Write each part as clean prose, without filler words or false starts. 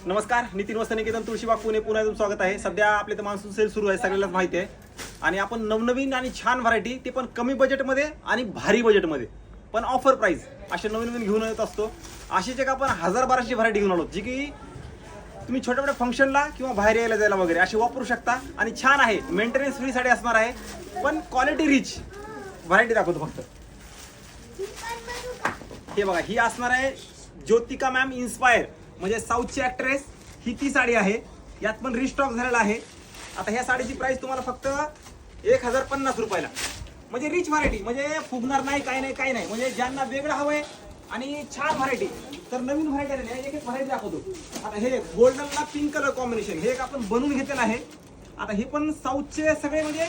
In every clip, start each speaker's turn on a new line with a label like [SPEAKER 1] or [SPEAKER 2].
[SPEAKER 1] नमस्कार, नितीन वसनिकेतन तुळशीबाग पुणे पुन्हा एकदा स्वागत आहे. सध्या आपल्या इथं मान्सून सेल सुरू आहे, सगळ्यांनाच माहिती आहे. आणि आपण नवनवीन आणि छान व्हरायटी, ते पण कमी बजेटमध्ये आणि भारी बजेटमध्ये, पण ऑफर प्राइस असे नवीन घेऊन येत असतो. अशीच एक आपण 1000-1200 व्हरायटी घेऊन आलो, जी की तुम्ही छोट्या मोठ्या फंक्शनला किंवा बाहेर यायला जायला वगैरे अशी वापरू शकता. आणि छान आहे, मेंटेनन्स फ्री साडी असणार आहे, पण क्वालिटी रिच व्हरायटी दाखवतो फक्त. हे बघा, ही असणार आहे ज्योतिका मॅम इन्स्पायर, म्हणजे साऊथची ऍक्ट्रेस. ही ती साडी आहे, यात पण रिस्टॉक झालेला आहे. आता ह्या साडीची प्राइस तुम्हाला फक्त 1050 रुपयाला, म्हणजे रिच व्हरायटी, म्हणजे फुगणार नाही, काही नाही. म्हणजे ज्यांना वेगळं हवंय आणि छान व्हरायटी, तर नवीन व्हरायटी आहे. एक व्हरायटी दाखवतो. आता हे गोल्डनला पिंक कलर कॉम्बिनेशन, हे एक आपण बनवून घेतलेलं आहे. आता हे पण साऊथचे सगळे, म्हणजे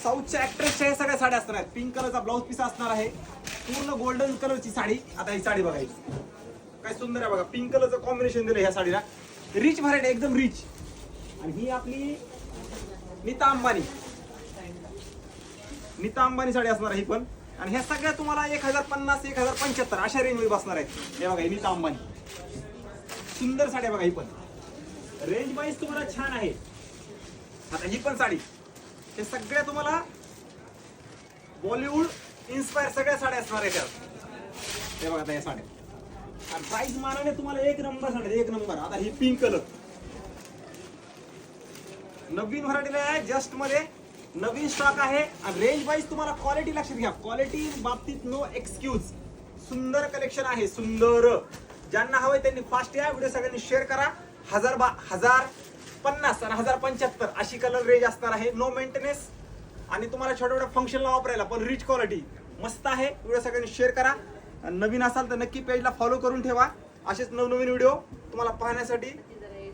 [SPEAKER 1] साऊथच्या ऍक्ट्रेसच्या हे सगळ्या साड्या असणार आहेत. पिंक कलरचा ब्लाऊज पीस असणार आहे, पूर्ण गोल्डन कलरची साडी. आता ही साडी बघायची काय सुंदर आहे बघा, पिंक कलरचं कॉम्बिनेशन दिलं ह्या साडीला. रिच व्हरायटी, एकदम रिच. आणि ही आपली नीता अंबानी साडी असणार आहे ही पण. आणि ह्या सगळ्या तुम्हाला 1050, 1075 अशा रेंज मध्ये बसणार आहेत. हे बघा, ही नीता अंबानी सुंदर साडी बघा. ही पण रेंज वाईज तुम्हाला छान आहे. आता ही पण साडी, हे सगळ्या तुम्हाला बॉलिवूड इन्स्पायर सगळ्या साड्या असणार आहेत त्यात. हे बघा आता या साड्या, आणि प्राइस मानाने तुम्हाला एक नंबर साडी, एक नंबर. आता ही पिंक कलर नवीन व्हरायटीला आहे, जस्ट मध्ये नवीन स्टॉक आहे. आणि रेंज वाईज तुम्हाला क्वालिटी लक्षात घ्या, क्वालिटी बाबतीत नो एक्सक्यूज. सुंदर कलेक्शन आहे, सुंदर. ज्यांना हवंय त्यांनी फास्ट या, व्हिडिओ सगळ्यांनी शेअर करा. 1050 आणि 1075 अशी कलर रेंज असणार आहे. नो मेंटेनन्स, आणि तुम्हाला छोट्या छोट्या फंक्शनला वापरायला पण रिच क्वालिटी मस्त आहे. व्हिडिओ सगळ्यांनी शेअर करा. नवीन असाल तर नक्की पेजला फॉलो करून ठेवा, असेच नवनवीन व्हिडिओ तुम्हाला पाहण्यासाठी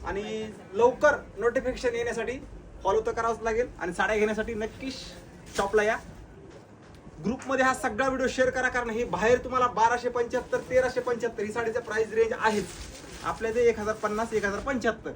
[SPEAKER 1] आणि लवकर नोटिफिकेशन येण्यासाठी फॉलो तर करावंच लागेल. आणि साड्या घेण्यासाठी नक्की शॉपला या. ग्रुपमध्ये हा सगळा व्हिडिओ शेअर करा, कारण हे बाहेर तुम्हाला 1275, 1375 ही साडीचा प्राइस रेंज आहेच. आपल्या ते 1050, 1075.